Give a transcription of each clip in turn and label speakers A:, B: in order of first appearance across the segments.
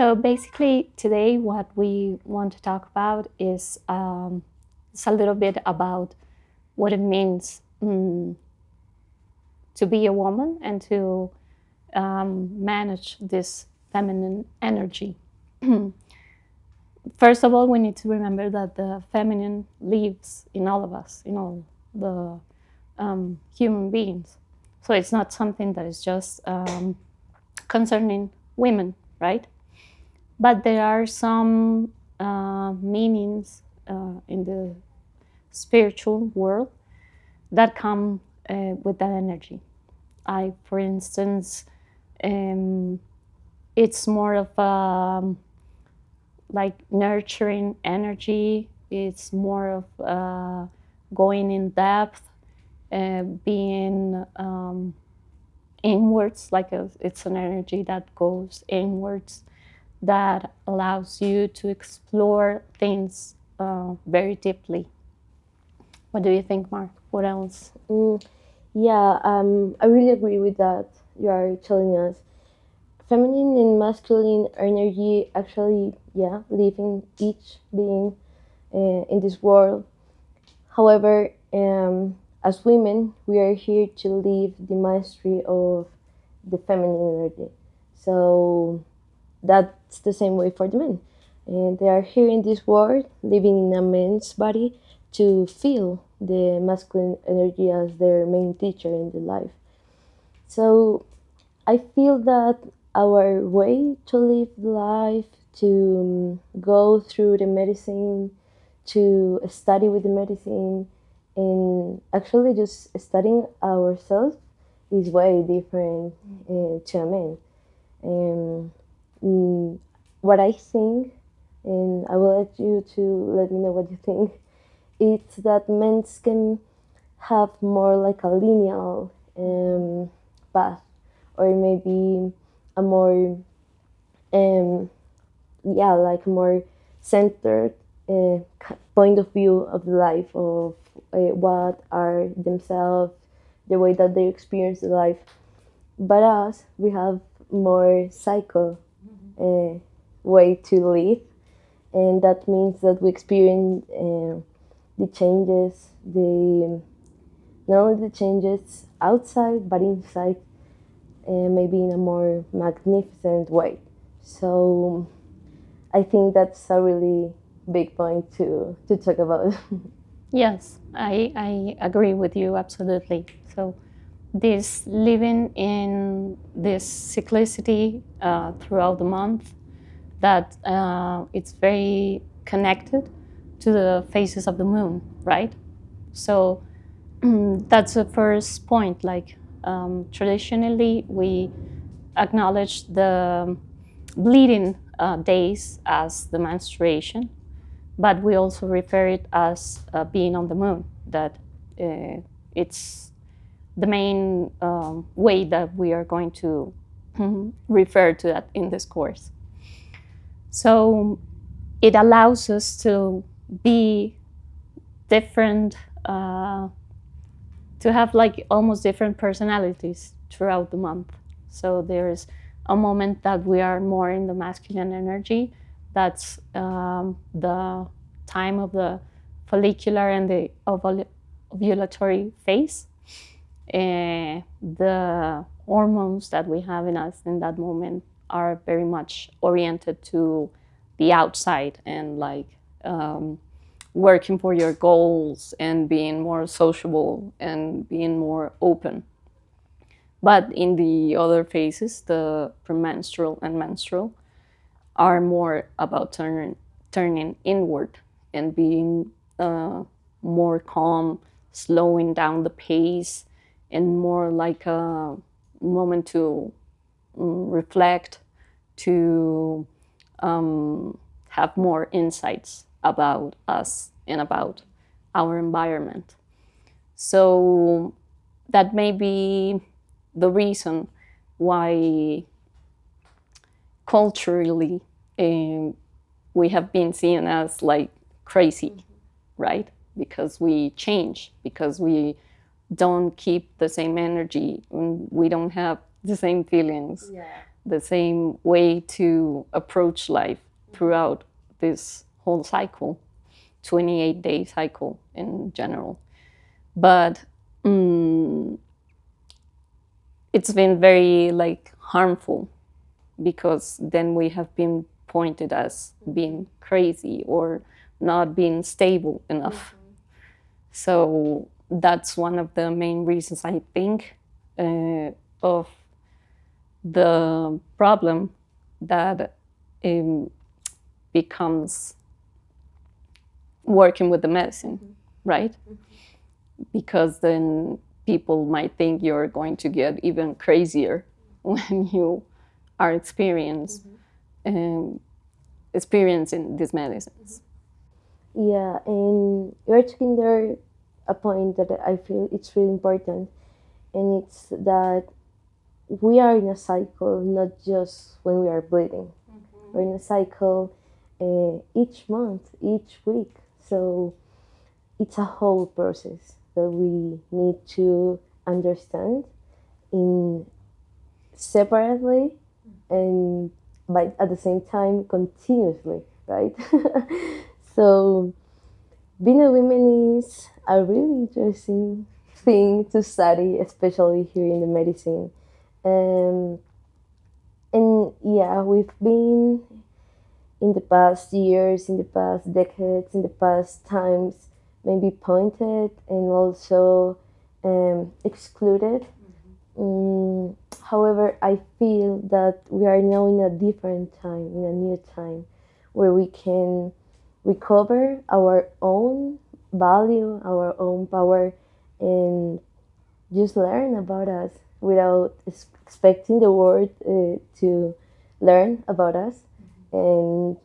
A: So basically, today what we want to talk about is it's a little bit about what it means to be a woman and to manage this feminine energy. First of all, we need to remember that the feminine lives in all of us, in all the human beings. So it's not something that is just concerning women, right? But there are some meanings in the spiritual world that come with that energy. For instance, it's more of a like nurturing energy. It's more of going in depth, being inwards, it's an energy that goes inwards, that allows you to explore things very deeply. What do you think, Mark? What else?
B: I really agree with that. You are telling us feminine and masculine energy actually, live in each being in this world. However, as women, we are here to live the mastery of the feminine energy. So that's the same way for the men. And they are here in this world, living in a man's body, to feel the masculine energy as their main teacher in the life. So I feel that our way to live life, to go through the medicine, to study with the medicine, and actually just studying ourselves is way different to a man. What I think, and I will let you to let me know what you think, it's that men can have more like a lineal path, or maybe a more like more centered point of view of life, of what are themselves, the way that they experience life. But us, we have more cycle way to live, and that means that we experience the changes, the not only the changes outside but inside, maybe in a more magnificent way. So I think that's a really big point to talk about.
A: Yes, I agree with you absolutely. So this living in this cyclicity throughout the month, that it's very connected to the phases of the moon, right? So that's the first point. Like traditionally, we acknowledge the bleeding days as the menstruation, but we also refer it as being on the moon, that it's the main way that we are going to refer to that in this course. So it allows us to be different, to have like almost different personalities throughout the month. So there's a moment that we are more in the masculine energy. That's the time of the follicular and the ovulatory phase. The hormones that we have in us in that moment are very much oriented to the outside and like working for your goals and being more sociable and being more open. But in the other phases, the premenstrual and menstrual, are more about turning inward and being more calm, slowing down the pace, and more like a moment to reflect, to have more insights about us and about our environment. So that may be the reason why culturally we have been seen as like crazy, right? Because we change, because we don't keep the same energy, and we don't have the same feelings.
B: Yeah.
A: the same way to approach life throughout this whole cycle, 28-day cycle in general. But it's been very like harmful, because then we have been pointed as being crazy or not being stable enough. So that's one of the main reasons, I think, of the problem that becomes working with the medicine, right? Because then people might think you're going to get even crazier when you are experiencing these medicines.
B: Yeah, and you're taking there a point that I feel it's really important, and it's that we are in a cycle, not just when we are bleeding. We're in a cycle each month, each week. So it's a whole process that we need to understand in separately and but at the same time continuously, right? So being a woman is a really interesting thing to study, especially here in the medicine. And yeah, we've been in the past years, in the past decades, in the past times, maybe pointed and also excluded. However, I feel that we are now in a different time, in a new time, where we can recover our own value, our own power, and just learn about us without expecting the world to learn about us. And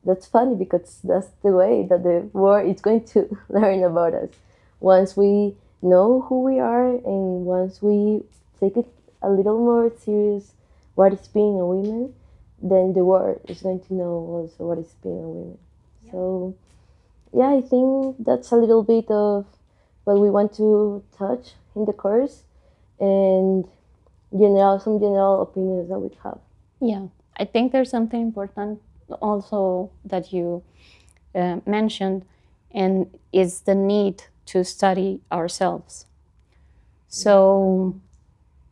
B: that's funny because that's the way that the world is going to learn about us. Once we know who we are and once we take it a little more serious what is being a woman, then the world is going to know also what is being a woman. Yeah. So yeah, I think that's a little bit of what we want to touch in the course, and some general opinions that we have.
A: Yeah, I think there's something important also that you mentioned, and is the need to study ourselves. So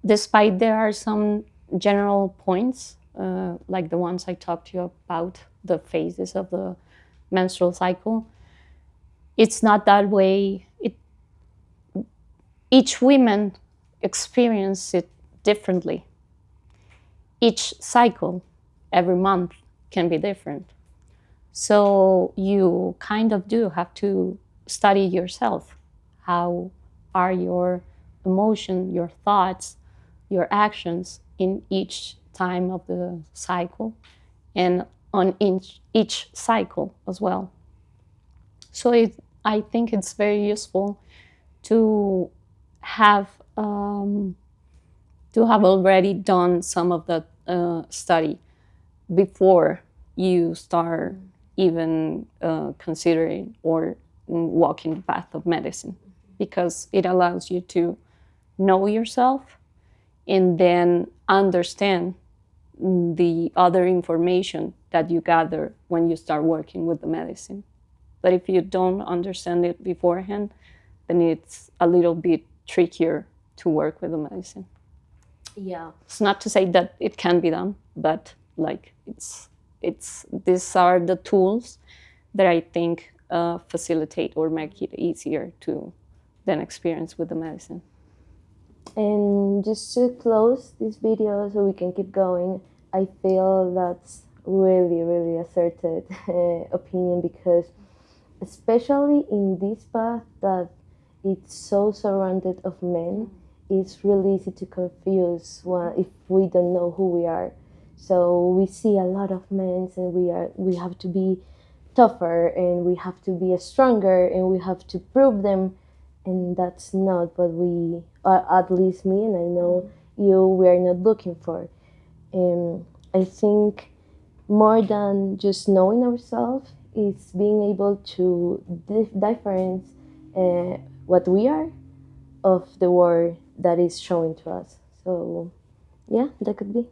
A: despite there are some general points, like the ones I talked to you about, the phases of the menstrual cycle, it's not that way. Each woman experiences it differently. Each cycle, every month, can be different. So you kind of do have to study yourself. How are your emotions, your thoughts, your actions in each time of the cycle, and on each cycle as well. So I think it's very useful to have already done some of the study before you start even considering or walking the path of medicine, because it allows you to know yourself and then understand the other information that you gather when you start working with the medicine. But if you don't understand it beforehand, then it's a little bit trickier to work with the medicine.
B: Yeah.
A: It's not to say that it can be done, but like it's these are the tools that I think facilitate or make it easier to then experience with the medicine.
B: And just to close this video so we can keep going, I feel that's really, really asserted opinion, because especially in this path that it's so surrounded of men, it's really easy to confuse if we don't know who we are. So we see a lot of men and we have to be tougher and we have to be stronger and we have to prove them, and that's not what we, at least me and I know you, we are not looking for. I think more than just knowing ourselves is being able to difference what we are of the world that is showing to us. So yeah, that could be.